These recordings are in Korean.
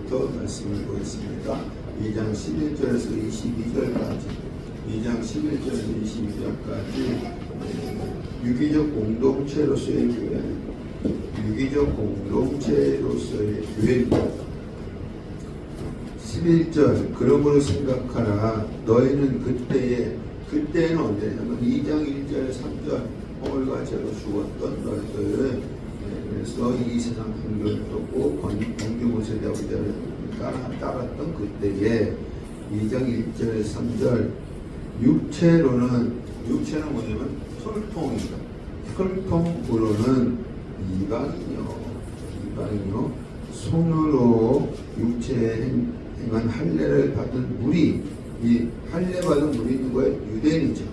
1절부터 말씀을 보겠습니다. 2장 11절에서 22절까지 2장 11절에서 22절까지 유기적 공동체로서의 교회, 유기적 공동체로서의 교회입니다. 11절 그러므로 생각하라 너희는 그때는 언제냐면 2장 1절 3절 허물과 죄로 죽었던 너희들, 그래서 이 세상 풍조를 쫓고 번개무새 아버지를 따랐던 그때에 2장 1절 3절 육체는 뭐냐면 혈통입니다. 혈통으로는 이방인요 손으로 육체에 행한 할례를 받은 무리, 이 할례 받은 무리 누구예요? 유대인이죠.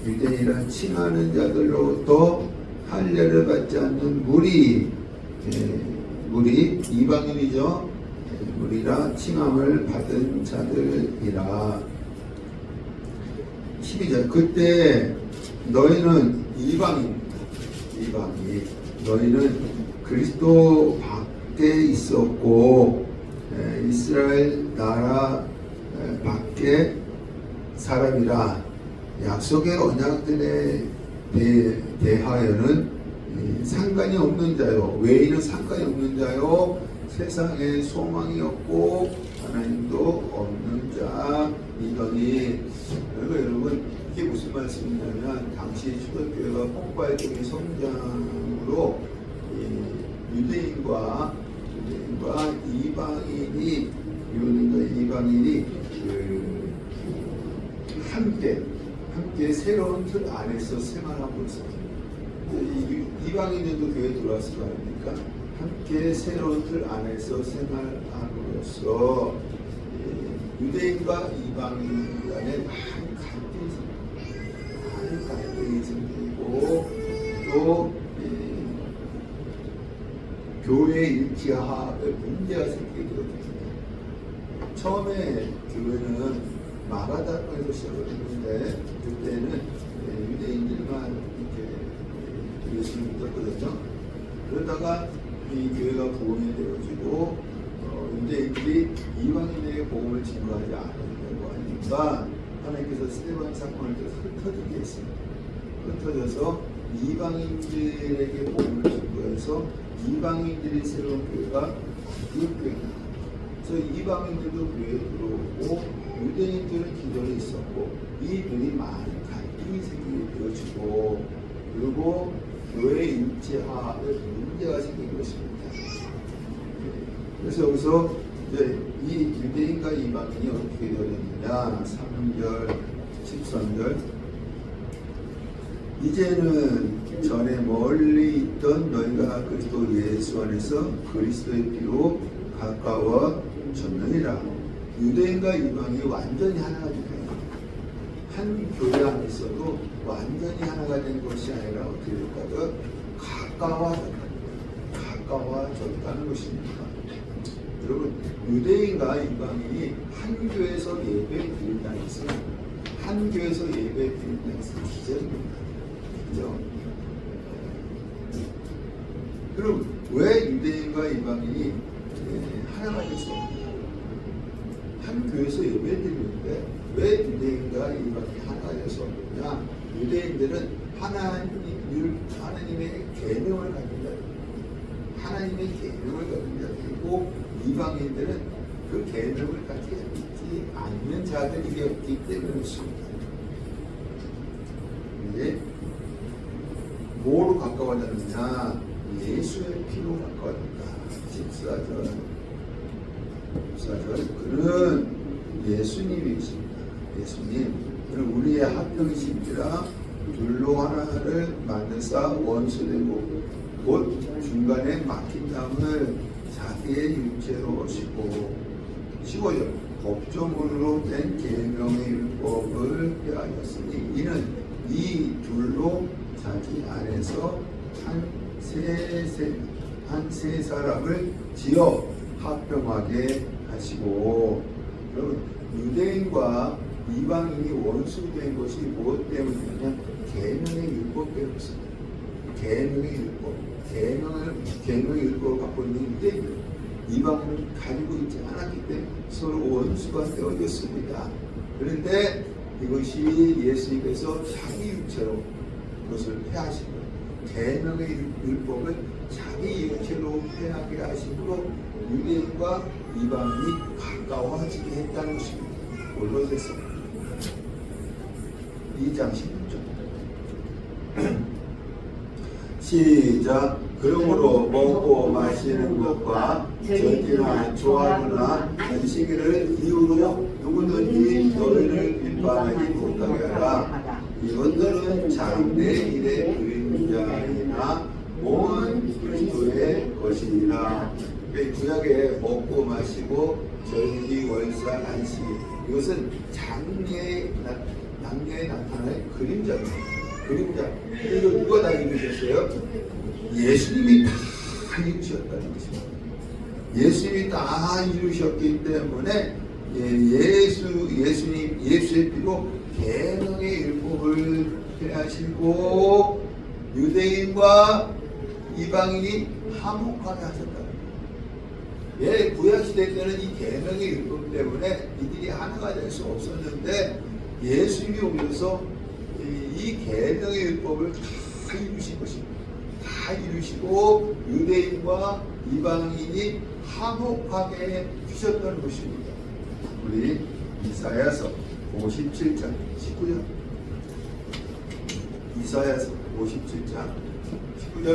유대인이란 칭하는 자들로부터 할례를 받지 않는 무리 이방인이죠. 무리라 칭함을 받은 자들이라. 12절 그때 너희는 이방인 너희는 그리스도 밖에 있었고 이스라엘 나라 밖에 사람이라. 약속의 언약들에 대하여는 상관이 없는 자요, 외인은 상관이 없는 자요, 세상에 소망이 없고 하나님도 없는 자이더니. 그러니까 여러분 이게 무슨 말씀이냐면 당시 초대교회가 폭발적인 성장으로 유대인과 이방인이 함께 새로운 틀 안에서 생활하고 있습니다. 이방인들도 교회에 들어왔을 거 아닙니까? 함께 새로운 틀 안에서 생활함으로써 유대인과 이방인 간에 많은 갈등이 생기고 또 교회 일치화의 문제가 생기게 되거든요. 처음에 교회는 마가다락에서 시작했는데 그때는 유대인들만 이렇게 예수를 믿었거든요. 그러다가 이 교회가 부흥이 되어지고 유대인들이 이방인에게 복음을 증거하지 않으려고 하니까 하나님께서 스데반 사건을 흩어지게 했습니다. 흩어져서 이방인들에게 복음을 증거해서 이방인들이 새로운 교회가 기독교입니다. 그래서 이방인들도 교회에 들어오고 유대인들은 기존에 있었고 이 둘이 많은 갈등이 생기게 되어지고 그리고 교회 일체화의 문제가 생긴 것입니다. 그래서 여기서 이제 이 유대인과 이방인이 어떻게 되었느냐 3절 13절 이제는 전에 멀리 있던 너희가 그리스도 예수 안에서 그리스도의 피로 가까워졌느니라. 유대인과 이방인이 완전히 하나가 돼요. 한 교회 안에 있어도 완전히 하나가 된 것이 아니라 어떻게 될까요? 가까워졌다는 것입니다. 여러분 유대인과 이방인이 한 교회에서 예배 드린다는 것은 한 교회에서 예배 드린다는 것은 기적입니다. 그죠? 그럼 왜 유대인과 이방인이 하나가 될 수 없느냐? 한 교회에서 예배드리는데 왜 유대인과 이방인이 하나가 될 수 없느냐? 유대인들은 하나님의 계명을 가진 자들, 하나님의 계명을 가진 자들이고 이방인들은 그 계명을 가지지 않는 자들이었기 때문에 그렇습니다. 이제 뭐로 가까워졌느냐? 예수의 피로 가까워졌다. 14절 그는 예수님이십니다. 예수님 그는 우리의 합병이신지라 둘로 하나를 만드사 원수되고 곧 중간에 막힌 담을 자기의 육체로 씌고 15절 법조문으로 된 계명의 율법을 폐하였으니 이는 이 둘로 자기 안에서 한 세 사람을 지어 합병하게 하시고. 여러분 유대인과 이방인이 원수된 것이 무엇 때문이냐면 계명의 율법 때문입니다. 계명의 율법, 계명의 율법을 갖고 있는 유대인들, 이방인은 가지고 있지 않았기 때문에 서로 원수가 되어졌습니다. 그런데 이것이 예수님께서 자기 육체로 그것을 폐하신 거예요. 계명의 율법을 자기 육체로 폐하게 하심으로 유대인과 이방인이 가까워지게 했다는 것입니다. 골로새서 2장 16절 시작. 그러므로 먹고 마시는 것과 절기나 조화나 안식일을 이유로 누구든지 너희를 비판하지 못하게 하라. 이것들은 장래일의 그림자이나 몸은 그리스도의 것이니라. 구약에 먹고 마시고 절기, 월사, 안식, 이것은 장래에 나타날 그림자입니다. 그림자. 이거 누가 다 이루셨어요? 예수님이 다 이루셨다는 것입니다. 예수님이 다 이루셨기 때문에 예수의 피로 계명의 율법을 폐하시고 유대인과 이방인이 화목하게 하셨다. 구약시대 때는 이 계명의 율법 때문에 이들이 하나가 될 수 없었는데 예수님이 오셔서 이 계명의 율법을 다 이루신 것입니다. 다 이루시고 유대인과 이방인이 화목하게 주셨다는 것입니다. 우리 이사야서 57장 19절, 이사야서 57장 19절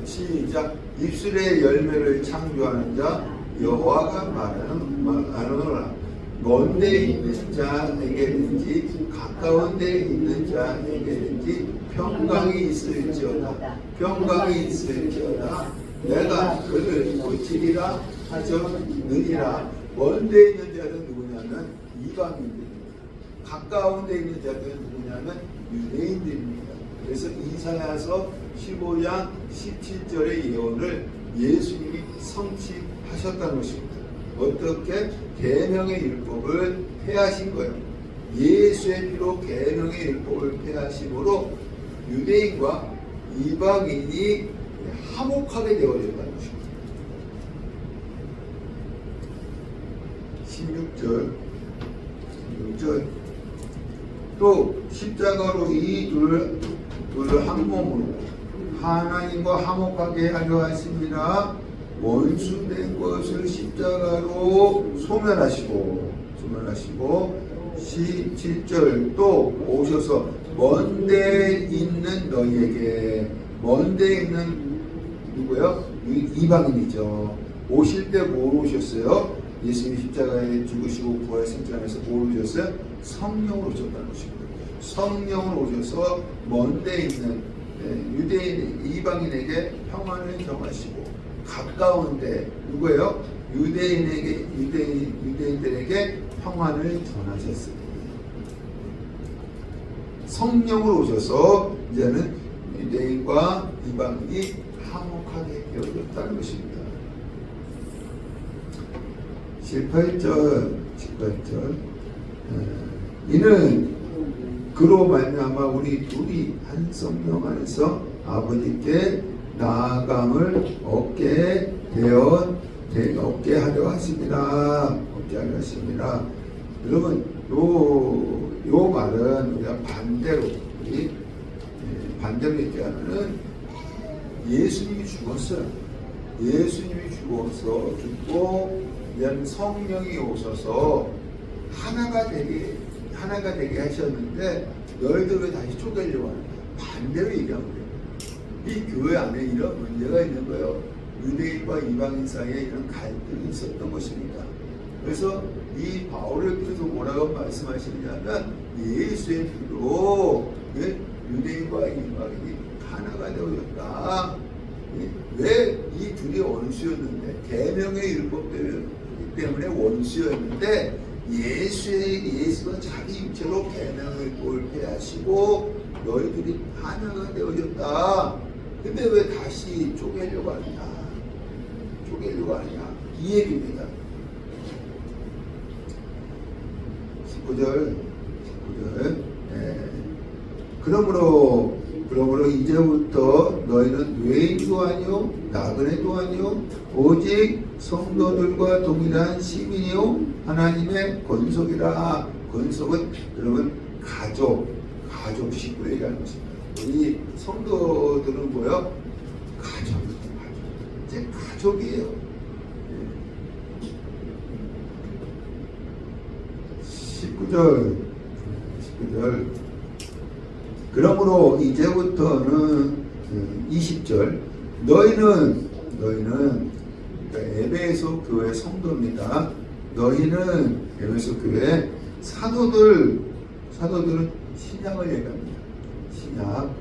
시작. 입술의 열매를 창조하는 자 여호와가 말하노라. 먼데 있는 자에게든지 가까운 데 있는 자에게든지 평강이 있을지어다. 평강이 있을지어다. 내가 그를 고치리라 하셨느니라. 먼데 있는 자는 누구냐면 이방인들입니다. 가까운 데 있는 자들은 누구냐면 유대인들입니다. 그래서 이사야서 15장 17절의 예언을 예수님이 성취하셨다는 것입니다. 어떻게? 계명의 율법을 폐하신 거예요. 예수의 피로 계명의 율법을 폐하심으로 유대인과 이방인이 화목하게 되어졌다는 것입니다. 16절 또 십자가로 이 둘을 한 몸으로 하나님과 화목하게 하려 하십니다. 원수된 것을 십자가로 소멸하시고 17절 또 오셔서 먼데 있는 너희에게, 먼데 있는 누구요? 이방인이죠. 오실 때 뭘 오셨어요? 예수님이 십자가에 죽으시고 부활승천하면서 뭘 오셨어요? 성령으로 오셨다는 것입니다. 성령으로 오셔서 먼데 있는 유대인, 이방인에게 평안을 정하시고 가까운데 누구예요? 유대인들에게 평안을 전하셨습니다. 성령으로 오셔서 이제는 유대인과 이방인이 화목하게 되어졌다는 것입니다. 18절 이는 그로 말미암아 우리 둘이 한 성령 안에서 아버지께 나아감을 얻게 하려 하십니다. 여러분, 요 말은 우리가 반대로 얘기하면은 예수님이 죽었어요. 예수님이 죽고 성령이 오셔서 하나가 되게 하셨는데 너희들 왜 다시 쪼개려고 하는 거야? 반대로 얘기하면 돼요. 이 교회 안에 이런 문제가 있는 거예요. 유대인과 이방인 사이에 이런 갈등이 있었던 것입니다. 그래서 이 바울을 통해서 뭐라고 말씀하시냐면 예수의 피로 유대인과 이방인이 하나가 되어졌다. 왜 이 둘이 원수였는데 계명의 율법 때문에 원수였는데 예수가 자기 육체로 계명의 율법을 폐하시고 너희들이 하나가 되어졌다. 근데 왜 다시 쪼개려고 하느냐? 이 얘기입니다. 19절. 그러므로 그러므로 이제부터 너희는 외인도 아니요 나그네도 아니요 오직 성도들과 동일한 시민이요 하나님의 권속이라. 권속은 여러분 가족 식구를 얘기하는 것입니다. 우리 성도들은 뭐요? 가족입니다. 이제 가족이에요. 19절 그러므로 이제부터는 20절 너희는 에베소 교회 성도입니다. 너희는 에베소 교회 사도들은 신약을 얘기합니다. 신약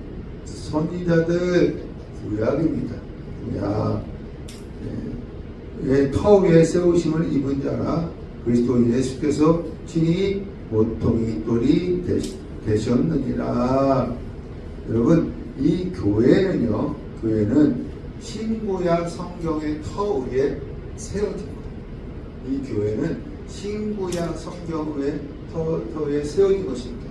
선지자들 구약입니다. 구약 터 위에 세우심을 입은 자라 그리스도 예수께서 친히 모퉁이 돌이 되셨느니라. 여러분 이 교회는 신구약 성경의 터 위에 세워진 거예요. 이 교회는 신구약 성경 위에 터 위에 세워진 것입니다.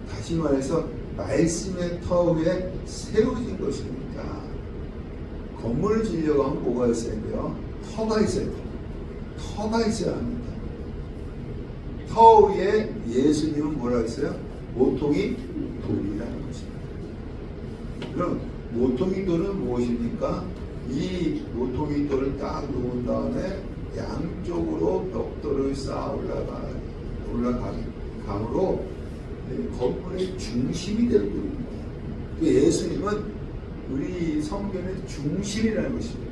다시 말해서 말씀의 터 위에 세워진 것입니다. 건물을 지으려고 하면 뭐가 있어야 돼요? 터가 있어야 돼요. 터가 있어야 합니다. 터 위에 예수님은 뭐라 했어요? 모퉁이 돌이라는 것입니다. 그럼 모퉁이 돌은 무엇입니까? 이 모퉁이 돌을 딱 놓은 다음에 양쪽으로 벽돌을 쌓아 올라감으로 건물의 중심이 되는 겁니다. 예수님은 우리 성경의 중심이라는 것입니다.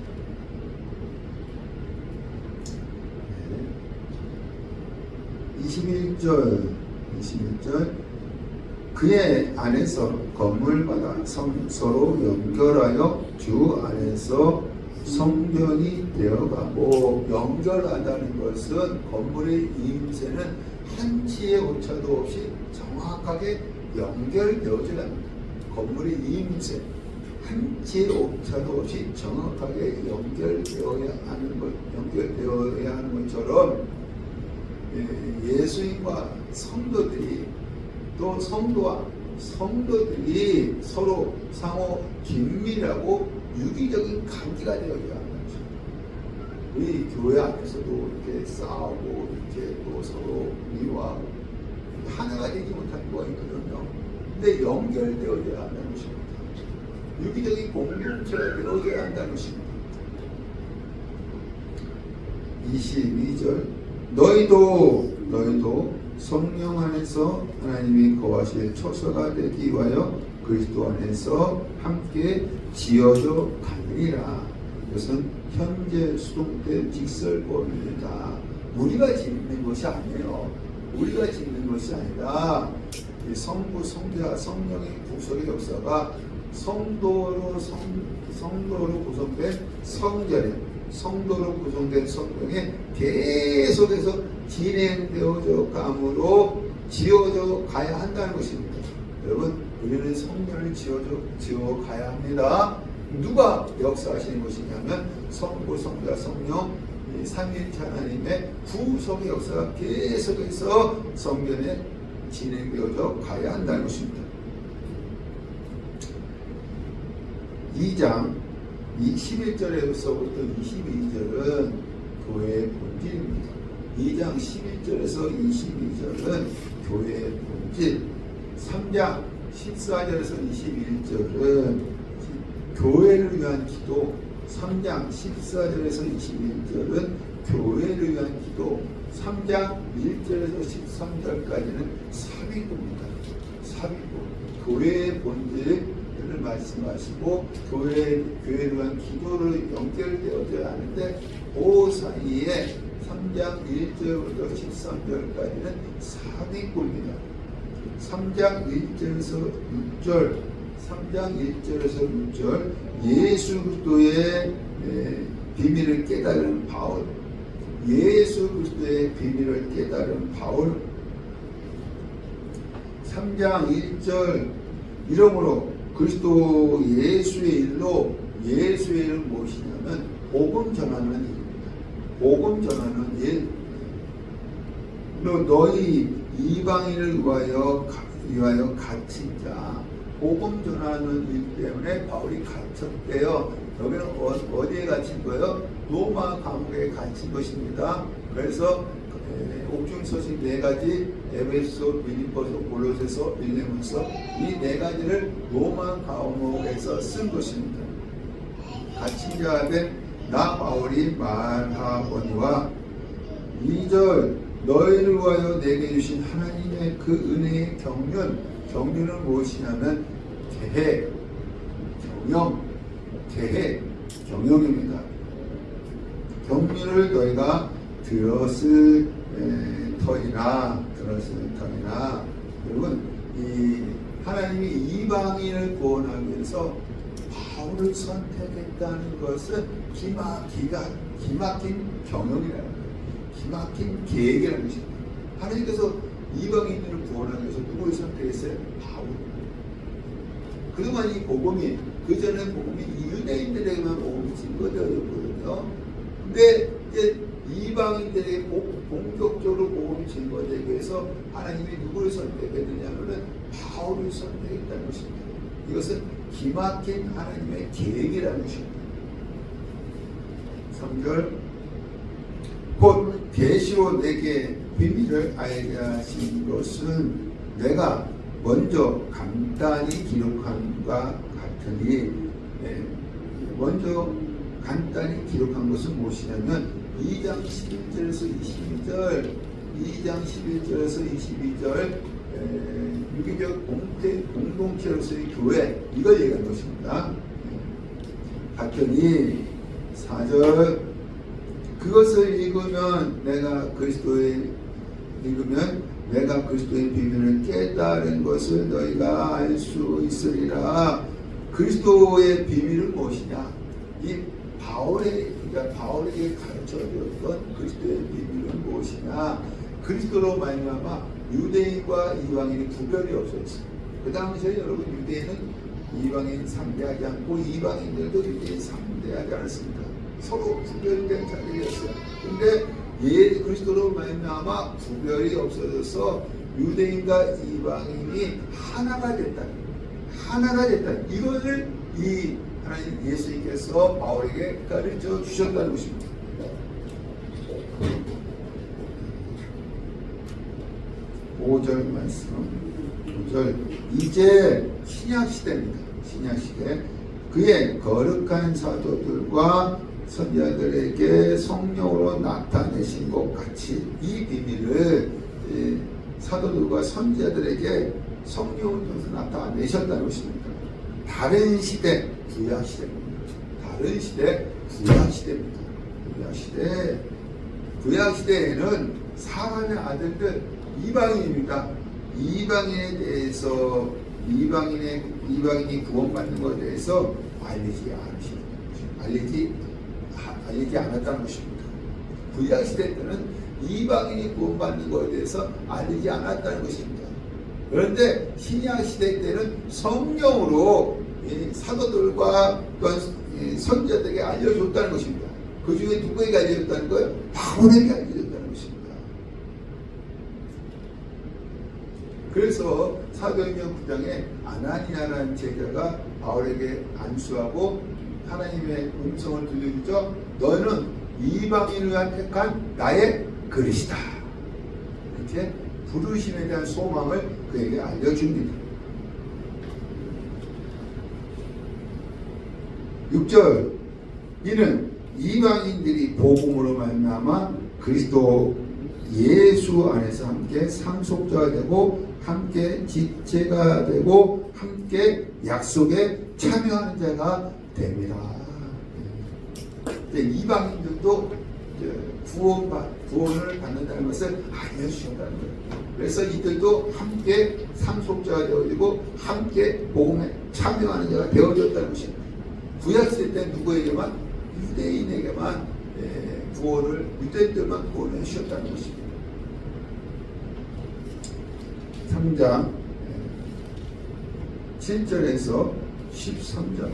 21절 그의 안에서 건물마다 서로 연결하여 주 안에서 성전이 되어가고. 연결한다는 것은 건물의 이임새는 한치의 오차도 없이 정확하게 연결되어져야 합니다. 건물의 이임새 한치의 오차도 없이 정확하게 연결되어야 하는 것처럼 예수님과 성도들이 또 성도와 성도들이 서로 상호 긴밀하고 유기적인 관계가 되어야 하는 것입니다. 우리 교회 안에서도 이렇게 싸우고 이렇게 또 서로 미워하고 하나가 되지 못하는 거가 있거든요. 근데 연결되어야 한다는 것입니다. 유기적인 공동체가 되어야 한다는 것입니다. 22절 너희도 성령 안에서 하나님이 거하실 처소가 되기 위하여 그리스도 안에서 함께 지어져 가느니라. 이것은 현재 수동태 직설법입니다. 우리가 짓는 것이 아니에요. 우리가 짓는 것이 아니라 성부, 성자, 성령의 구속의 역사가 성도로 구성된 성도로 구성된 성경에 계속해서 진행되어져 감으로 지어져 가야 한다는 것입니다. 여러분 우리는 성전을 지어 가야 합니다. 누가 역사하시는 것이냐면 성부, 성자, 성령 삼위일체 하나님의 구속의 역사가 계속해서 성전에 진행되어져 가야 한다는 것입니다. 2장 11절에서부터 22절은 교회의 본질입니다. 2장 11절에서 22절은 교회의 본질, 3장 14절에서 21절은 교회를 위한 기도, 3장 14절에서 21절은 교회를 위한 기도, 3장 1절에서 13절까지는 삽입구입니다. 삽입구, 교회의 본질을 말씀하시고 교회를 위한 기도를 연결되어져야 하는데 그 사이에 3장 1절부터 13절까지는 삽입구입니다. 3장 1절에서 6절 예수 그리스도의 비밀을 깨달은 바울, 예수 그리스도의 비밀을 깨달은 바울. 3장 1절 이러므로 그리스도 예수의 일로, 예수의 일은 무엇이냐면 복음 전하는 일입니다. 복음 전하는 일. 너희 이방인을 위하여 갇힌 자, 복음 전하는 일 때문에 바울이 갇혔대요. 여기는 어디에 갇힌 거예요? 로마 감옥에 갇힌 것입니다. 그래서 옥중서신 4가지, 에베소, 빌립보서, 골로새서, 빌레몬서, 이 4가지를 로마 감옥에서 쓴 것입니다. 갇힌 자 된 나 바울이 말하거니와 2절 너희를 위하여 내게 주신 하나님의 그 은혜의 경륜은 무엇이냐면 경영입니다. 경륜을 너희가 들었을 터이나 여러분, 이 하나님이 이방인을 구원하기 위해서 바울을 선택했다는 것은 기막힌 경영이라는 거예요. 기막힌 계획이라는 것입니다. 하나님께서 이방인들을 구원하기 위해서 누구를 선택했어요? 바울. 그동안 이 복음이, 그전에 복음이 유대인들에게만 복음이 증거되었거든요. 근데 이제 이방인들에게 본격적으로 복음이 증거되기 위해서 하나님이 누구를 선택했느냐면 바울을 선택했다는 것입니다. 이것은 기막힌 하나님의 계획이라는 것입니다. 3절 곧 계시로 내게 비밀을 알게 하신 것은 내가 먼저 간단히 기록한과 같으니, 먼저 간단히 기록한 것은 무엇이냐면 2장 11절에서 22절 유기적 공동체로서의 교회, 이걸 얘기한 것입니다. 갔더니 4절 그것을 읽으면 내가 그리스도의 비밀을 깨달은 것을 너희가 알 수 있으리라. 그리스도의 비밀은 무엇이냐? 이 바울에게 가르쳐줬던 그리스도의 비밀은 무엇이냐? 그리스도로 말미암아 유대인과 이방인이 구별이 없었어요. 그 당시에 여러분, 유대인은 이방인 상대하지 않고 이방인들도 유대인 상대하지 않았습니다. 서로 구별된 자들이었어요. 근데 그리스도로 말미암아 구별이 없어져서 유대인과 이방인이 하나가 됐다. 이것을 이 하나님 예수님께서 바울에게 가르쳐 주셨다는 것입니다. 5절 말씀. 5절 이제 신약시대입니다. 신약시대. 그의 거룩한 사도들과 선지자들에게 성령으로 나타내신 것 같이 이 비밀을 사도들과 선지자들에게 성령을 통해서 나타내셨다는 것입니다. 다른 시대, 구약시대입니다. 다른 시대, 구약시대입니다. 구약시대에는 사람의 아들들 이방인입니다. 이방인에 대해서 이방인이 구원받는 것에 대해서 알리지 않았다는 것입니다. 구약시대 때는 이방인이 구원받는 것에 대해서 알리지 않았다는 것입니다. 그런데 신약시대 때는 성령으로 사도들과 선지자들에게 알려줬다는 것입니다. 그 중에 누구에게 알려줬다는 거예요? 바울에게 알려줬다는 것입니다. 그래서 사도행전 9장에 아나니아라는 제자가 바울에게 안수하고 하나님의 음성을 들려주죠. 너는 이방인을 택한 나의 그릇이다. 이렇게 부르심에 대한 소망을 그에게 알려줍니다. 6절 이는 이방인들이 복음으로 말미암아 그리스도 예수 안에서 함께 상속자가 되고 함께 지체가 되고 함께 약속에 참여하는 자가 됩니다. 이방인들도 구원을 받는다는 것을 알려주신다는 거예요. 그래서 이들도 함께 상속자가 되어지고 함께 복음에 참여하는 자가 되어졌다는 것입니다. 구약시대 때 누구에게만? 유대인에게만 유대인들만 구원을 주셨다는 것입니다. 3장 7절에서 13절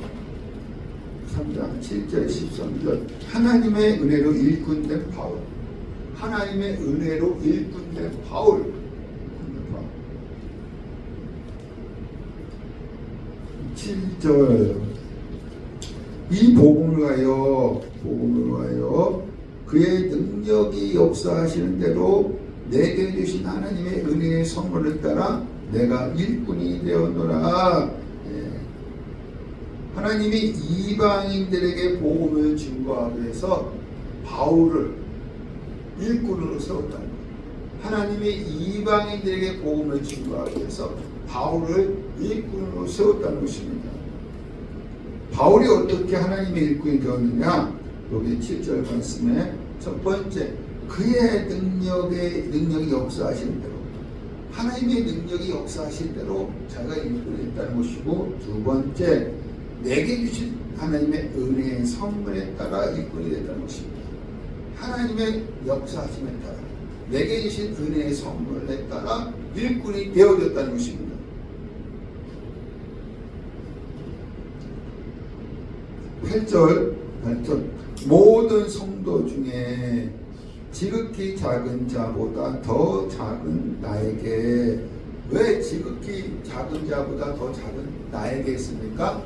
3장 7절 13절 하나님의 은혜로 일꾼된 바울, 하나님의 은혜로 일꾼된 바울. 7절 이 복음을 가요 그의 능력이 역사하시는 대로 내게 주신 하나님의 은혜의 선물을 따라 내가 일꾼이 되었노라. 하나님이 이방인들에게 복음을 증거하기 위해서 바울을 일꾼으로 세웠다는 거예요. 하나님이 이방인들에게 복음을 증거하기 위해서 바울을 일꾼으로 세웠다는 것입니다. 바울이 어떻게 하나님의 일꾼이 되었느냐? 여기 7절 말씀에 첫 번째, 그의 능력이 역사하시는 대로, 하나님의 능력이 역사하신 대로 자기가 일꾼이 됐다는 것이고, 두 번째, 내게 주신 하나님의 은혜의 선물에 따라 일꾼이 됐다는 것입니다. 하나님의 역사하심에 따라 내게 주신 은혜의 선물에 따라 일꾼이 되어졌다는 것입니다. (8절) 모든 성도 중에 지극히 작은 자보다 더 작은 나에게, 왜 지극히 작은 자보다 더 작은 나에게 했습니까?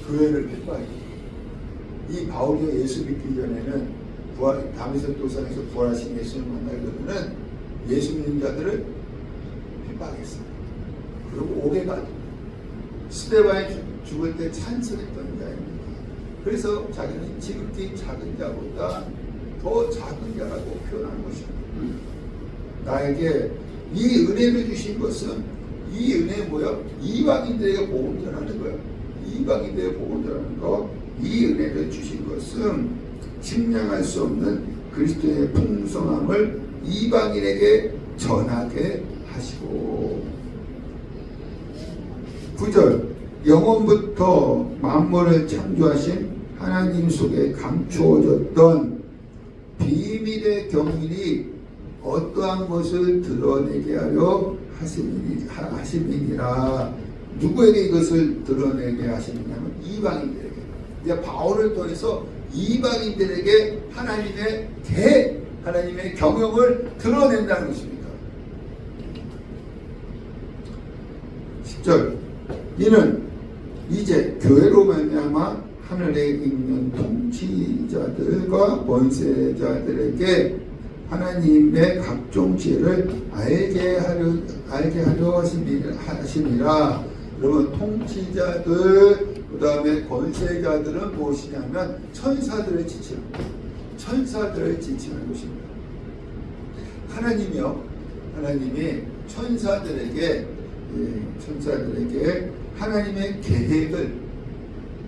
교회를 핍박해요. 이 바울이 예수 믿기 전에는 다메섹 도상에서 부활하신 예수를 만나려면 예수 믿는 자들을 핍박했어요. 그리고 옥에가 스데반이 죽을 때 찬송했던 자입니다. 그래서 자기는 지극히 작은 자보다 더 작은 자라고 표현하는 것입니다. 나에게 이 은혜를 주신 것은, 이 은혜 뭐야? 이방인들에게 복음 전하는 거야. 이방인들에게 복음 전하는 거. 이 은혜를 주신 것은 측량할 수 없는 그리스도의 풍성함을 이방인에게 전하게 하시고. 9절 영원부터 만물을 창조하신 하나님 속에 감추어졌던 비밀의 경륜이 어떠한 것을 드러내게 하려 하심이니라. 누구에게 이것을 드러내게 하시느냐면 이방인들에게. 이제 바울을 통해서 이방인들에게 하나님의 경영을 드러낸다는 것입니다. 10절 이는 이제 교회로 말미암아 하늘에 있는 통치자들과 권세자들에게 하나님의 각종 지혜를 알게 하려 하심이라. 여러분, 통치자들, 그 다음에 권세자들은 무엇이냐면 천사들을 지칭하는 것입니다. 하나님이 천사들에게 하나님의 계획을,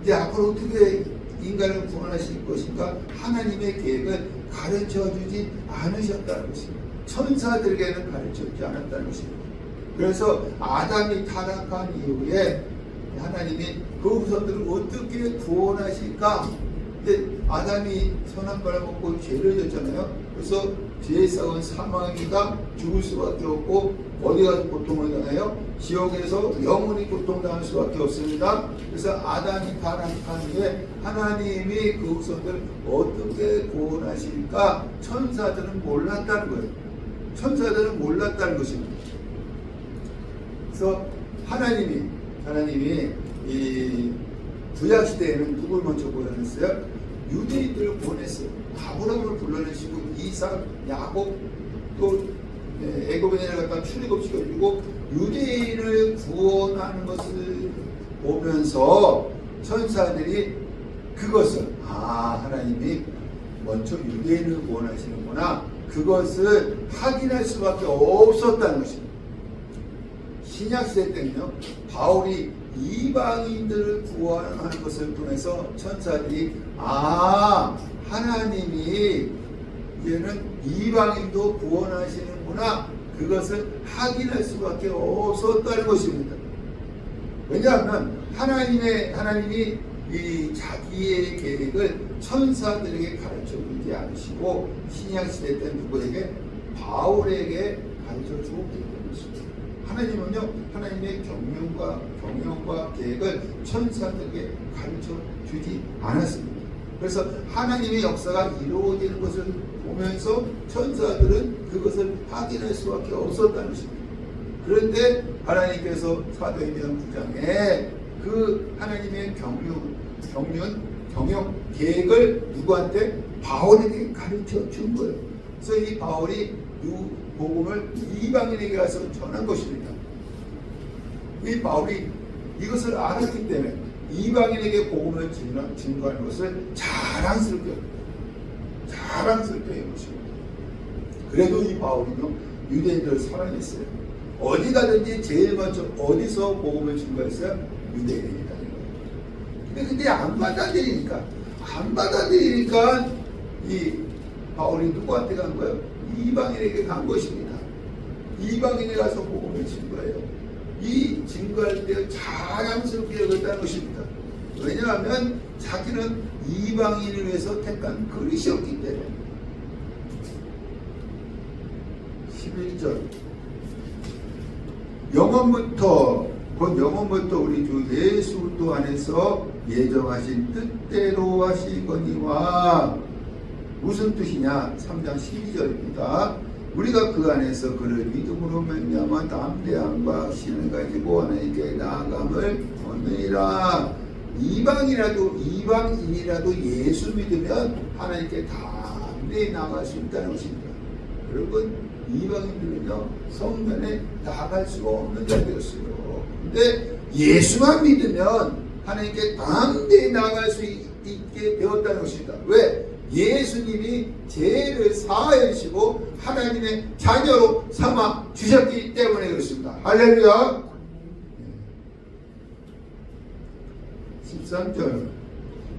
이제 앞으로 어떻게 인간을 구원하실 것인가, 하나님의 계획을 가르쳐주지 않으셨다는 것입니다. 천사들에게는 가르쳐주지 않았다는 것입니다. 그래서 아담이 타락한 이후에 하나님이 그 후손들을 어떻게 구원하실까? 근데 아담이 선한 걸 먹고 죄를 졌잖아요. 그래서 죄에 싸운 사망이가 죽을 수밖에 없고, 어디 가서 고통을 당해요? 지옥에서 영원히 고통당할 수밖에 없습니다. 그래서 아담이 타락한 후에 하나님이 그 후손들을 어떻게 구원하실까? 천사들은 몰랐다는 거예요. 천사들은 몰랐다는 것입니다. 그래서 하나님이 이 구약 시대에는 누굴 먼저 보내셨어요? 유대인들을 보냈어요. 아브라함을 불러내시고 이삭, 야곱, 또 애굽에 내려갔다 출애굽시켜주고 유대인을 구원하는 것을 보면서 천사들이 그것을, 하나님이 먼저 유대인을 구원하시는구나, 그것을 확인할 수밖에 없었다는 것입니다. 신약시대 때는요, 바울이 이방인들을 구원하는 것을 통해서 천사들이 하나님이 이제는 이방인도 구원하시는구나, 그것을 확인할 수밖에 없었다는 것입니다. 왜냐하면 하나님이 이 자기의 계획을 천사들에게 가르쳐주지 않으시고 신약시대 때 누구에게? 바울에게 가르쳐주고 있는 것입니다. 하나님은요, 하나님의 경영과 계획을 천사들에게 가르쳐주지 않았습니다. 그래서 하나님의 역사가 이루어지는 것을 보면서 천사들은 그것을 확인할 수밖에 없었다는 것입니다. 그런데 하나님께서 사도행전 9장에 그 하나님의 경영 계획을 누구한테? 바울에게 가르쳐 준 거예요. 그래서 이 바울이 복음을 이방인에게 가서 전한 것입니다. 이 바울이 이것을 알았기 때문에 이방인에게 복음을 증거하는 것을 자랑스럽게 해온 것입니다. 그래도 이 바울이요 유대인들을 사랑했어요. 어디 가든지 제일 먼저 어디서 복음을 증거했어요? 유대인이다. 근데 안 받아들이니까 이 바울이 누구한테 간 거예요? 이방인에게 간 것입니다. 이방인에 가서 복음을 증거해요. 이 증거할 때 자랑스럽게 여겼다는 것입니다. 왜냐하면 자기는 이방인을 위해서 택한 그릇이었기 때문에. 11절 영원부터 우리 주 예수 그리스도 안에서 예정하신 뜻대로 하시거니와 무슨 뜻이냐? 3장 12절입니다. 우리가 그 안에서 그를 믿음으로 말미암아 담대함과 신을 가지고 하나님께 나아감을 얻느니라. 이방인이라도 예수 믿으면 하나님께 담대히 나아갈 수 있다는 것입니다. 여러분, 이방인들은요 성전에 나아갈 수가 없는 자들이었어요. 근데 예수만 믿으면 하나님께 담대히 나아갈 수 있게 되었다는 것입니다. 왜? 예수님이 죄를 사하여 주시고 하나님의 자녀로 삼아 주셨기 때문에 그렇습니다. 할렐루야. 13절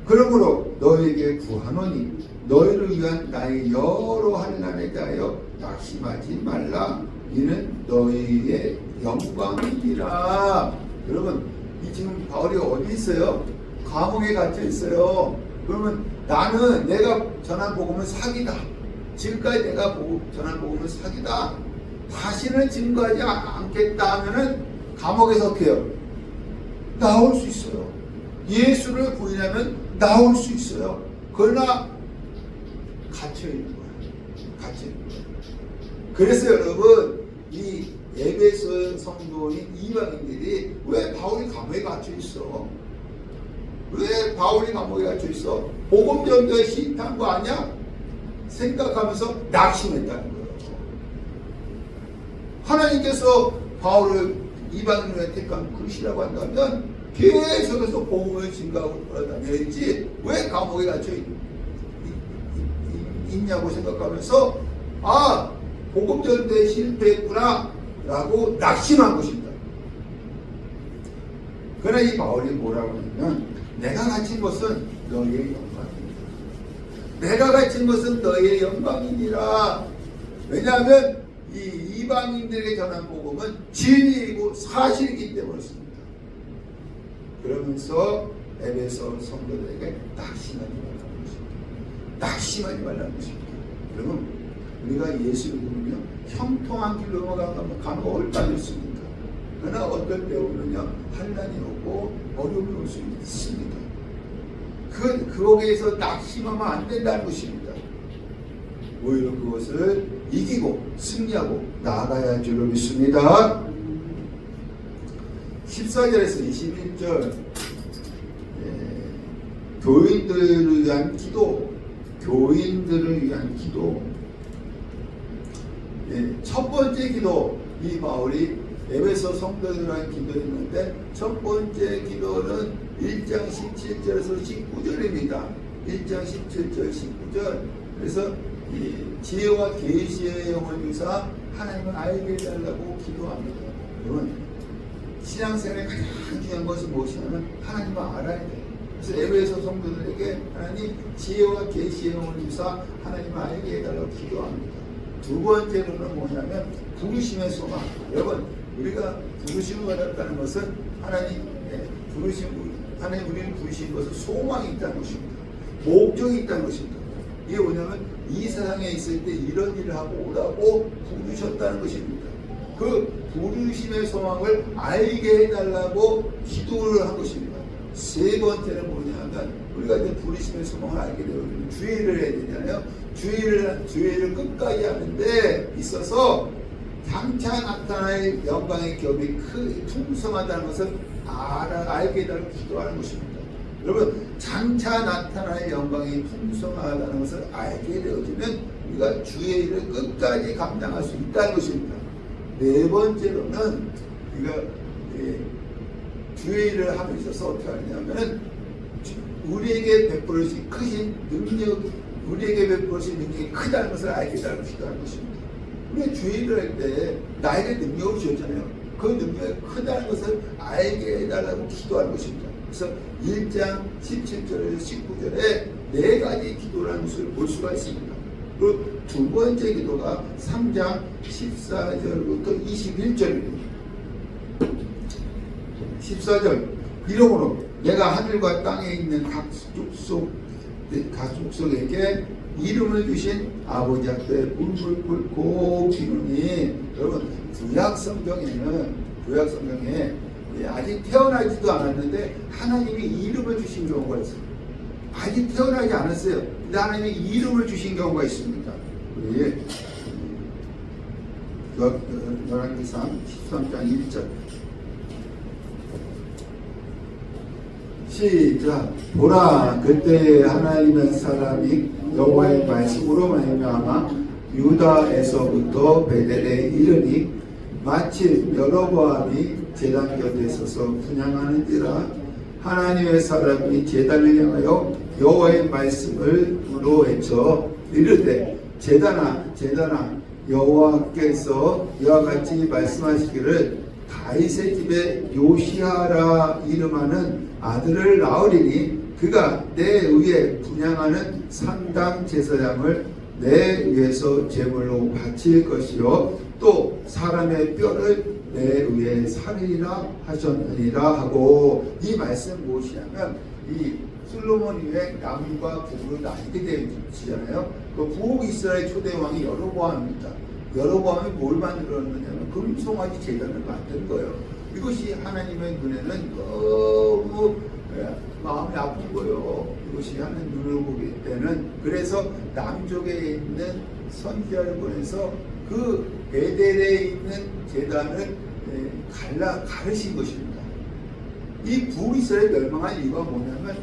그러므로 너에게 구하노니 너희를 위한 나의 여러 환난에 대하여 낙심하지 말라. 이는 너희의 영광이니라. 여러분, 이 지금 바울이 어디 있어요? 감옥에 갇혀 있어요. 그러면 나는 내가 전한 복음은 사기다. 지금까지 내가 전한 복음은 사기다. 다시는 증거하지 않겠다 하면은 감옥에서 어떻게 해요? 나올 수 있어요. 예수를 부인하면 나올 수 있어요. 그러나 갇혀있는 거예요. 그래서 여러분, 이 에베소 성도인 이방인들이 왜 바울이 감옥에 갇혀 있어? 왜 바울이 감옥에 갇혀 있어? 복음 전도에 시인한 거 아니야? 생각하면서 낙심했다는 거예요. 하나님께서 바울을 이방인을 택한 그릇이라고 한다면 계속해서 복음을 증거하고 돌아다녀야지 왜 감옥에 갇혀 있냐고 생각하면서 복음 전도에 실패했구나 라고 낙심한 것입니다. 그러나 이 바울이 뭐라고 하냐면 내가 갇힌 것은 너희의 영광이니라. 내가 갇힌 것은 너희의 영광이니라. 왜냐하면 이 이방인들에게 전한 복음은 진리이고 사실이기 때문이었습니다. 그러면서 에베소 성도들에게 낙심하지 말라는 것입니다. 여러분, 우리가 예수 믿으면요 형통한 길로 가면 얼마나 있습니까? 그러나 어떨 때 오면요 환난이 오고 어려움이 올 수 있습니다. 거기에서 낙심하면 안 된다는 것입니다. 오히려 그것을 이기고 승리하고 나아가야 할 줄로 믿습니다. 14절에서 21절 교인들을 위한 기도. 첫 번째 기도, 이 바울이 에베소 성도들한테 기도했는데 첫 번째 기도는 1장 17절에서 19절입니다. 1장 17절 19절. 그래서 이 지혜와 계시의 영을 주사 하나님을 알게 해달라고 기도합니다. 여러분, 신앙생활의 가장 중요한 것은 무엇이냐면 하나님을 알아야 돼요. 그래서 에베소 성도들에게 하나님 지혜와 계시의 영을 주사 하나님을 알게 해달라고 기도합니다. 두 번째로는 뭐냐면 부르심의 소망. 여러분, 우리가 부르심을 받았다는 것은 하나님 우리를 부르신 것은 소망이 있다는 것입니다. 목적이 있다는 것입니다. 이게 뭐냐면 이 세상에 있을 때 이런 일을 하고 오라고 부르셨다는 것입니다. 그 부르심의 소망을 알게 해달라고 기도를 한 것입니다. 세 번째는 뭐냐면 우리가 이제 부르심의 소망을 알게 되면 주의를 해야 되잖아요. 주의를 끝까지 하는데 있어서 장차 나타날 영광의 겹이 풍성하다는 것을 알게 해달라고 기도하는 것입니다. 여러분, 장차 나타날 영광이 풍성하다는 것을 알게 되어지면 우리가 주의 일을 끝까지 감당할 수 있다는 것입니다. 네 번째로는 우리가 주의 일을 함에 있어서 어떻게 하느냐면은 우리에게 베풀어진 크신 능력, 우리에게 베풀어진 능력이 크다는 것을 알게 해달라고 기도하는 것입니다. 우리가 주의 일을 할 때 나에게 능력을 주셨잖아요. 그 능력이 크다는 것을 알게 해달라고 기도하는 것입니다. 그래서 1장 17절에서 19절에 네 가지 기도라는 것을 볼 수가 있습니다. 그리고 두 번째 기도가 3장 14절부터 21절입니다. 14절, 이러므로 내가 하늘과 땅에 있는 각 족속에게 이름을 주신 아버지 앞에 무릎을 꿇고 기도니, 여러분, 구약 성경에 아직 태어나지도 않았는데 하나님이 이름을 주신 경우가 있어요. 아직 태어나지 않았어요. 근데 하나님이 이름을 주신 경우가 있습니다. 우리 열왕기상 13장 1절 시작. 보라, 그때 하나님의 사람이 여호와의 말씀으로 말미암아 유다에서부터 베델에 이르니 마침 여로보암이 제단 곁에 서서 분향하는지라. 하나님의 사람이 제단을 향하여 여호와의 말씀으로 외쳐 이르되, 제단아 제단아, 여호와께서 이와 같이 말씀하시기를 다윗의 집에 요시아라 이름하는 아들을 낳으리니 그가 내 위에 분향하는 산당 제사장을 내 위에서 제물로 바칠 것이요 또 사람의 뼈를 내 위에 살리라 하셨느니라 하고, 이 말씀 무엇이냐면 이 솔로몬 이후에 남과 북으로 나뉘게 되잖아요. 그 북이스라엘 초대 왕이 여로보암입니다. 여로보암이 뭘 만들었느냐면 금송아지 제단을 만든 거예요. 이것이 하나님의 눈에는 너무 마음이 아픈 거예요. 이것이 하나님 눈으로 보기 때는. 그래서 남쪽에 있는 선지자를 보내서 그 베델에 있는 제단을 가르신 것입니다. 이 북이스라엘 멸망한 이유가 뭐냐면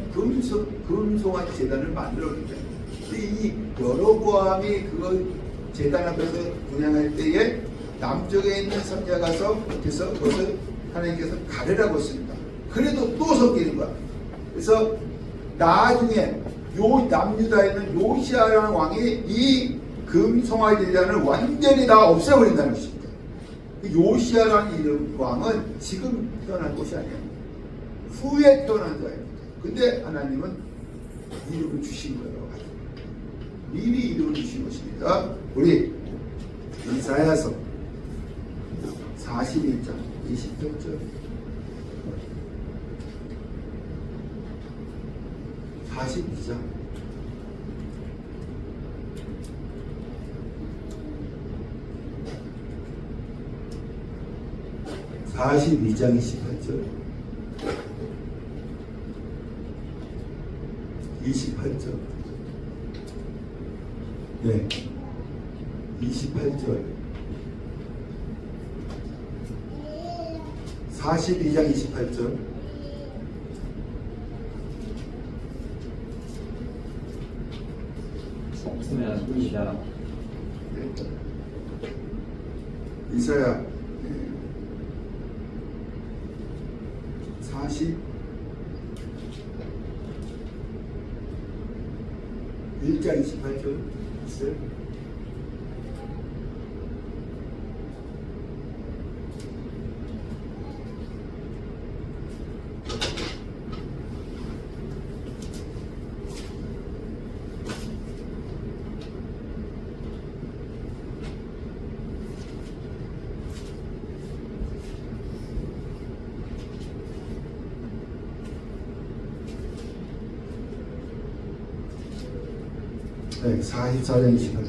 금송아지 제단을 만들었기 때문에. 이 여로보암이 그거 제단 앞에서 분향할 때에 남쪽에 있는 선지자가 가서 그래서 그것을 하나님께서 가르라고 했습니다. 그래도 또 섞이는 거야. 그래서 나중에 남유다에 있는 요시아라는 왕이 이 금송아지 제단을 완전히 다 없애버린다는 것입니다. 요시아라는 이름 왕은 지금 태어난 것이 아니에요. 후에 태어난 자입니다. 근데 하나님은 이름을 주신 거예요. 미리 이름을 주신 것입니다. 우리 이사야서 41장 28절 42장 42장 28절 28절 네 28절 42장 28절 이사야 41장 28절 있어요? 네, 44장 28절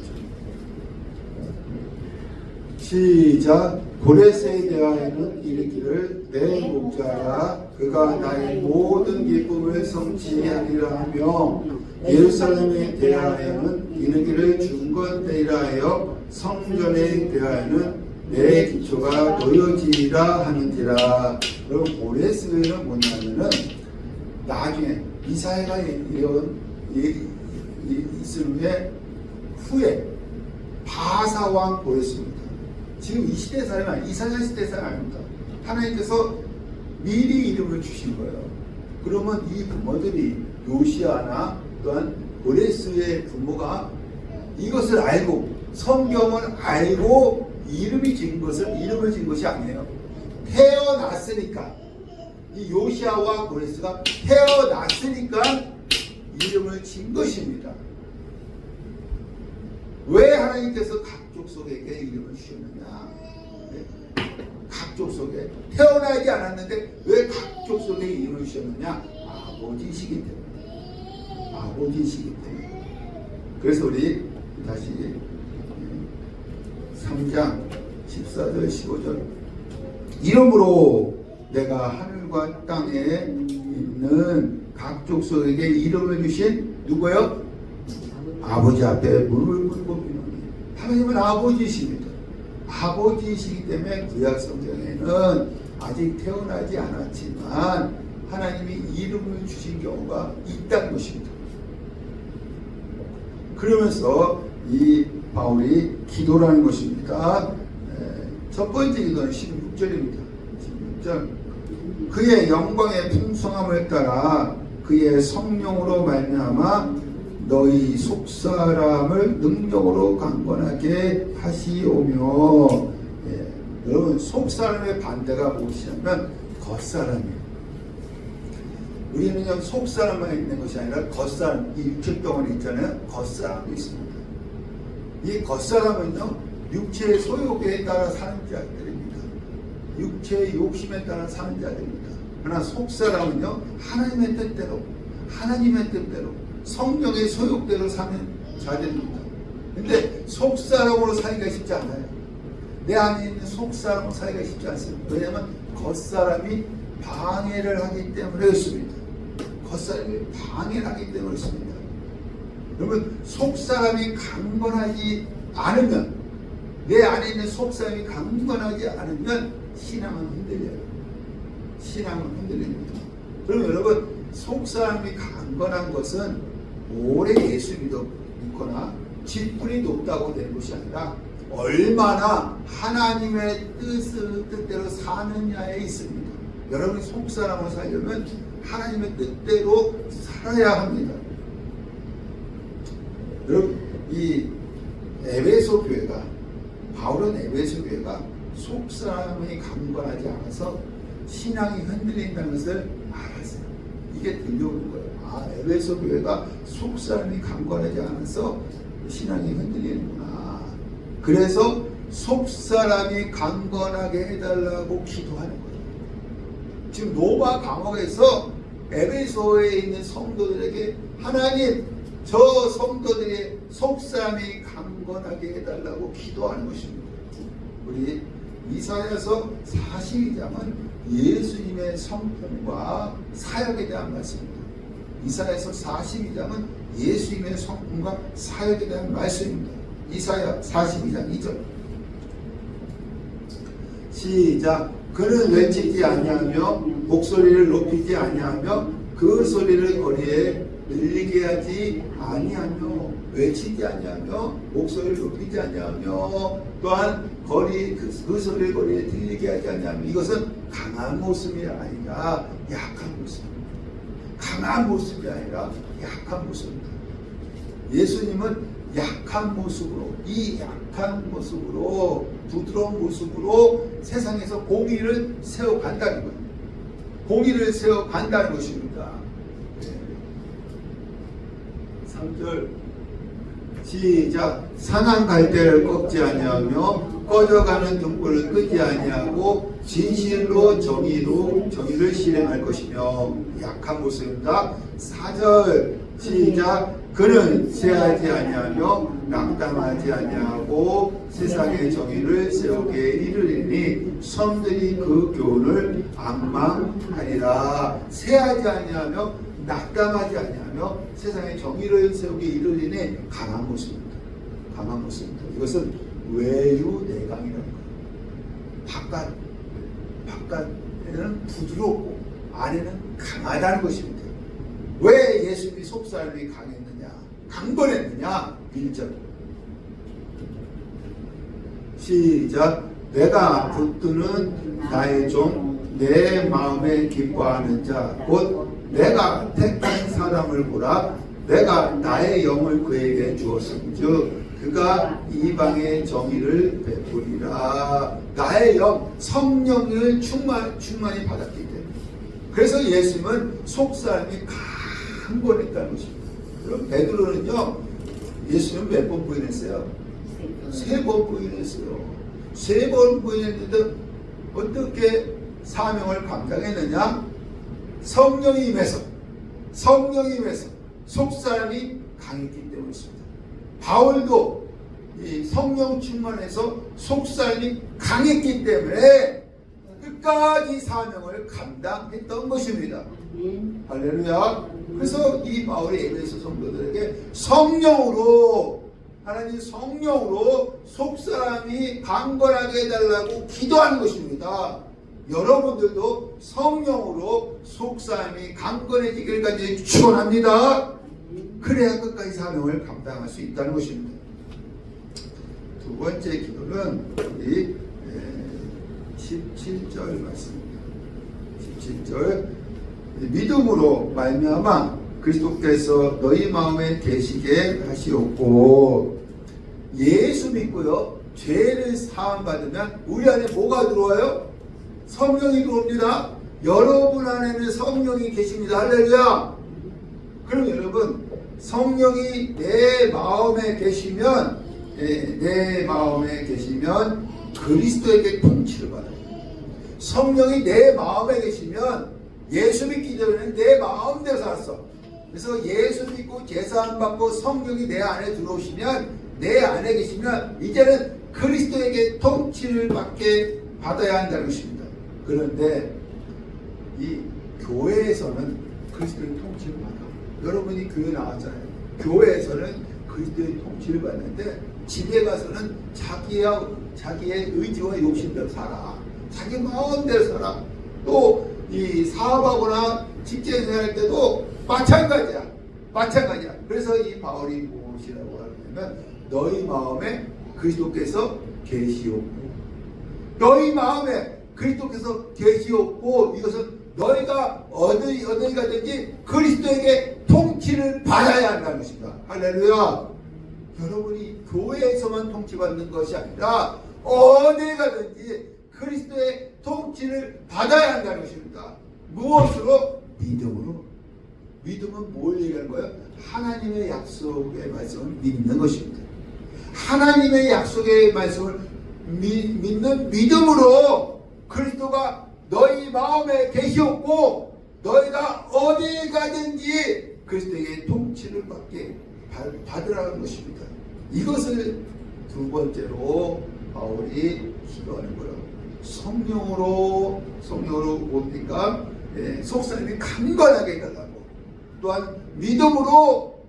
시작. 고레스에 대하여는 이르기를 내 목자라 그가 나의 모든 기쁨을 성취하리라 하며, 예루살렘에 대하여는 이르기를 중건되리라 하여 성전에 대하여는 내 기초가 놓여지리라 하는지라. 여러분 고레스는 뭐냐면은 나중에 이사야가 예언 있은 후에 바사왕 고레스입니다. 지금 이 시대 사람이 아니에요. 이사야 시대 사람이 아닙니다. 하나님께서 미리 이름을 주신 거예요. 그러면 이 부모들이 요시아나 또한 고레스의 부모가 이것을 알고 성경을 알고 이름을 지은 것이 아니에요. 태어났으니까 이 요시아와 고레스가 태어났으니까 이름을 지은 것입니다. 왜 하나님께서 각 족속에게 이름을 주셨느냐? 각 족속에 태어나지 않았는데 왜 각 족속에 이름을 주셨느냐? 아버지시기 때문에. 아버지시기 때문에. 그래서 우리 다시 3장 14절 15절 이름으로 내가 하늘과 땅에 있는 각 족속에게 이름을 주신 누구요? 아버지 앞에 무릎을 꿇고 비노니. 하나님은 아버지이십니다. 아버지이시기 때문에 구약 성경에는 아직 태어나지 않았지만 하나님이 이름을 주신 경우가 있다는 것입니다. 그러면서 이 바울이 기도라는 것입니다. 첫 번째 기도는 16절입니다. 16절. 그의 영광의 풍성함을 따라 그의 성령으로 말미암아 너희 속사람을 능력으로 강건하게 하시오며. 여러분 속사람의 반대가 무엇이냐면 겉사람이에요. 우리는 속사람만 있는 것이 아니라 겉사람, 이 육체 덩어리 있잖아요. 겉사람도 있습니다. 이 겉사람은요 육체의 소욕에 따라 사는 자들입니다. 육체의 욕심에 따라 사는 자들입니다. 그러나 속사람은요 하나님의 뜻대로 성령의 소욕대로 사는 자들입니다. 근데 속사람으로 살기가 쉽지 않아요. 내 안에 있는 속사람으로 살기가 쉽지 않습니다. 왜냐하면 겉사람이 방해를 하기 때문에 그렇습니다. 겉사람이 방해를 하기 때문에 그렇습니다. 여러분 속사람이 강건하지 않으면, 내 안에 있는 속사람이 강건하지 않으면 신앙은 흔들려요. 신앙은 흔들립니다. 그럼 여러분 속사람이 강건한 것은 오래 예수 믿거나 직분이 높다고 되는 것이 아니라 얼마나 하나님의 뜻대로 사느냐에 있습니다. 여러분이 속사람으로 살려면 하나님의 뜻대로 살아야 합니다. 여러분 이 에베소 교회가, 바울은 에베소 교회가 속사람이 강건하지 않아서 신앙이 흔들린다는 것을 알았어요. 이게 들려오는 거예요. 에베소 교회가 속사람이 강건하지 않아서 신앙이 흔들리는구나. 그래서 속사람이 강건하게 해달라고 기도하는 거예요. 지금 로마 감옥에서 에베소에 있는 성도들에게 하나님, 저 성도들의 속사람이 강건하게 해달라고 기도하는 것입니다. 우리 이사야서 42장은 예수님의 성품과 사역에 대한 말씀입니다. 이사야서 42장은 예수님의 성품과 사역에 대한 말씀입니다. 이사야 42장 2절 시작. 그는 외치지 아니하며 목소리를 높이지 아니하며 그 소리를 거리에 들리게 하지 아니하며, 외치지 아니하며 목소리를 높이지 아니하며 또한 그 소리를 거리에 들리게 하지 아니하며, 이것은 강한 모습이 아니라 약한 모습입니다. 강한 모습이 아니라 약한 모습입니다. 예수님은 약한 모습으로, 이 약한 모습으로, 부드러운 모습으로 세상에서 공의를 세워간다는 거예요. 공의를 세워간다는 것입니다. 3절 시작. 상한 갈대를 꺾지 아니하며 꺼져가는 등불을 끄지 아니하고 진실로 정의를 실행할 것이며. 약한 모습입니다. 4절 시작. 그는 쇠하지 아니하며 낙담하지 아니하고 세상의 정의를 세우게 이르리니 성들이 그 교훈을 앙망하리라. 쇠하지 아니하며 낙담하지 아니하며 세상의 정의를 세우게 이르리니 강한 모습입니다. 강한 모습입니다. 이것은 외유내강이라는 거예요. 바깥에는 부드럽고 안에는 강하다는 것입니다. 왜 예수님이 속사람이 강했느냐, 강건했느냐? 1절 시작. 내가 붙드는 나의 종 내 마음에 기뻐하는 자 곧 내가 택한 사람을 보라. 내가 나의 영을 그에게 주었은즉 그가 이방의 정의를 베푸리라. 나의 영, 성령을 충만히 받았기 때문에. 그래서 예수님은 속사람이 강건했다는 것입니다. 그럼 베드로는요, 예수님은 몇 번 부인했어요? 3번 부인했어요. 3번 부인했는데 어떻게 사명을 감당했느냐? 성령이 임해서 속사람이 강했기 때문이었습니다. 바울도 이 성령 충만해서 속사람이 강했기 때문에 끝까지 사명을 감당했던 것입니다. 할렐루야. 그래서 이 바울이 에베소 성도들에게 성령으로, 하나님 성령으로 속사람이 강건하게 해달라고 기도하는 것입니다. 여러분들도 성령으로 속사람이 강건해지기를 간절히 축원합니다. 그래야 끝까지 사명을 감당할 수 있다는 것입니다. 두 번째 기도는 우리 17절 말씀입니다. 17절 믿음으로 말미암아 그리스도께서 너희 마음에 계시게 하시옵고. 예수 믿고요, 죄를 사함받으면 우리 안에 뭐가 들어와요? 성령이 들어옵니다. 여러분 안에는 성령이 계십니다. 할렐루야. 그럼 여러분, 성령이 내 마음에 계시면 그리스도에게 통치를 받아요. 성령이 내 마음에 계시면 예수 믿기 전에는 내 마음대로 살았어. 그래서 예수 믿고 제사함 받고 성령이 내 안에 들어오시면, 내 안에 계시면 이제는 그리스도에게 통치를 받아야 한다는 것입니다. 그런데 이 교회에서는 그리스도의 통치를 받아. 여러분이 교회 나왔잖아요. 교회에서는 그리스도의 통치를 받는데 집에 가서는 자기의 의지와 욕심대로 살아. 자기 마음대로 살아. 또 이 사업하거나 직장 생활할 때도 마찬가지야. 그래서 이 바울이 무엇이라고 하냐면 너희 마음에 그리스도께서 계시옵고. 너희 마음에 그리스도께서 계시옵고, 이것은 너희가 어디 가든지 그리스도에게 통치를 받아야 한다는 것입니다. 할렐루야. 여러분이 교회에서만 통치받는 것이 아니라 어디 가든지 그리스도의 통치를 받아야 한다는 것입니다. 무엇으로? 믿음으로. 믿음은 뭘 얘기하는 거예요? 하나님의 약속의 말씀을 믿는 것입니다. 하나님의 약속의 말씀을 믿는 믿음으로 그리스도가 너희 마음에 계시옵고 너희가 어디 가든지 그리스도에게 통치를 받으라는 것입니다. 이것을 두 번째로 바울이 기도하는 거예요. 성령으로 뭡니까? 속사람이 강건하게 해달라고. 또한 믿음으로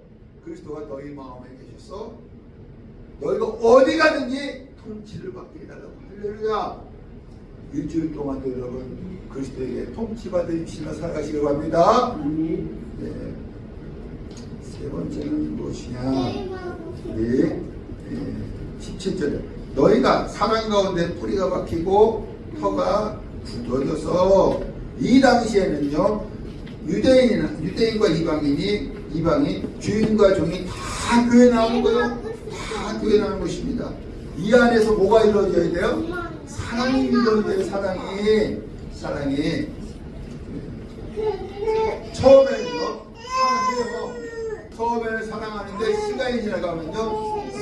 그리스도가 너희 마음에 계셔서 너희가 어디 가든지 통치를 받게 해달라고. 할렐루야. 일주일 동안도 여러분 그리스도에게 통치받으시며 살아가시길 바랍니다. 네. 세 번째는 무엇이냐? 17절 너희가 사랑 가운데 뿌리가 박히고 터가 굳어져서. 이 당시에는요, 유대인과 이방인, 주인과 종이 다 교회 나오는 거예요. 다 교회 나오는 것입니다. 이 안에서 뭐가 이루어져야 돼요? 사랑이 이루어져요. 사랑이. 처음에는 사랑하는데 시간이 지나가면요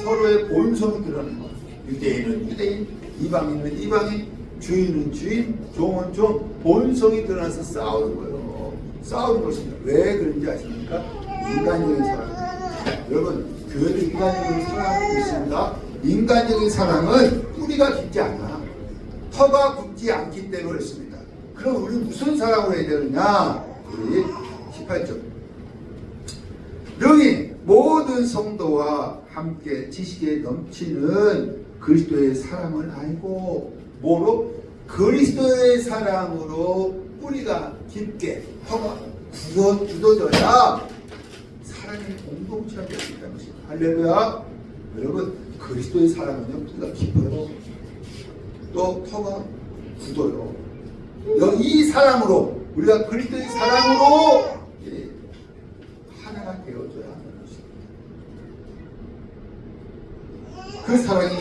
서로의 본성이 드러나는 거예요. 유대인은 유대인, 이방인은 이방인, 주인은 주인, 종은 종, 본성이 드러나서 싸우는 거예요. 싸우는 것입니다. 왜 그런지 아십니까? 인간적인 사랑. 여러분, 교회도 인간적인 사랑이 있습니다. 인간적인 사랑은 뿌리가 깊지 않아. 터가 굳지 않기 때문에 그렇습니다. 그럼 우리는 무슨 사랑을 해야 되느냐? 우리 18절. 능히 모든 성도와 함께 지식에 넘치는 그리스도의 사랑을 알고, 뭐로? 그리스도의 사랑으로 뿌리가 깊게 터가 굳어져야 사랑의 공동체가 될 수 있다는 것입니다. 할렐루야. 여러분, 그리스도의 사랑은요, 뿌리가 깊어요. 또 터가 굳어요. 이 사랑으로, 우리가 그리스도의 사랑으로 하나가 되어줘야 하는 것입니다. 그 사랑이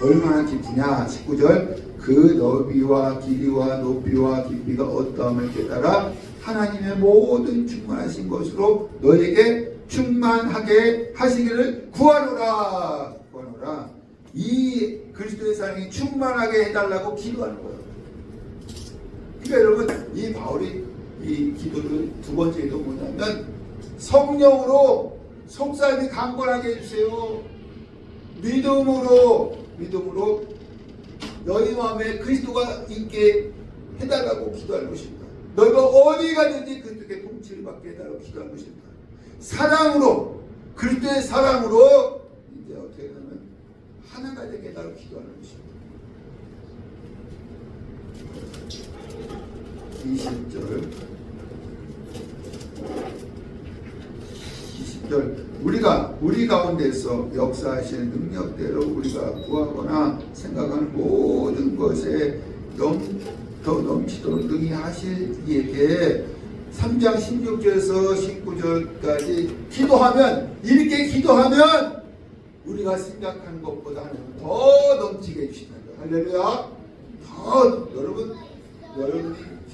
얼마나 깊으냐. 19절, 그 너비와 길이와 높이와 깊이가 어떠함을 깨달아 하나님의 모든 충만하신 것으로 너에게 충만하게 하시기를 구하노라. 구하노라. 이 그리스도의 사랑이 충만하게 해달라고 기도하는 거예요. 그러니까 여러분, 이 바울이 이 기도를 두 번째 기도 뭐냐면 성령으로 속삭임이 강건하게 해주세요. 믿음으로 너희 마음에 그리스도가 있게 해달라고 기도하는 것입니다. 너희가 어디 가든지 그들에게 통치를 받게 해달라고 기도하는 것입니다. 사랑으로, 그리스도의 사랑으로 이제 어떻게 하면 하나가 되게 해달라고 기도하는 것입니다. 20절 우리 가운데서 역사하시는 능력대로 우리가 구하거나 생각하는 모든 것에 더 넘치도록 능히 하실 이에게 3장 16절에서 19절까지 기도하면, 이렇게 기도하면 우리가 생각하는 것보다 하나님은 더 넘치게 해주신다는 거예요. 할렐루야. 더 여러분이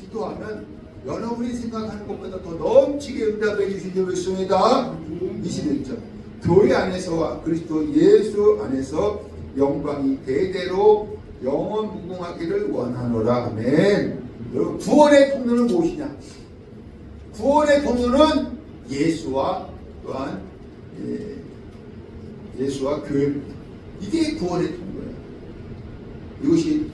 기도하면 여러분이 생각하는 것보다 더 넘치게 응답해 주신 줄 믿습니다. 21절 교회 안에서와 그리스도 예수 안에서 영광이 대대로 영원 무궁하기를 원하노라. 아멘. 여러분, 구원의 통로는 무엇이냐? 구원의 통로는 예수와 또한 예수와 교회입니다. 이게 구원의 통로예요. 이것이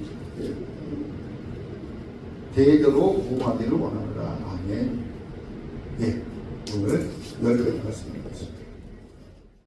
대대로 무궁하기를 원하노라. 아멘. 예, 오늘 여기까지 말씀드리겠습니다.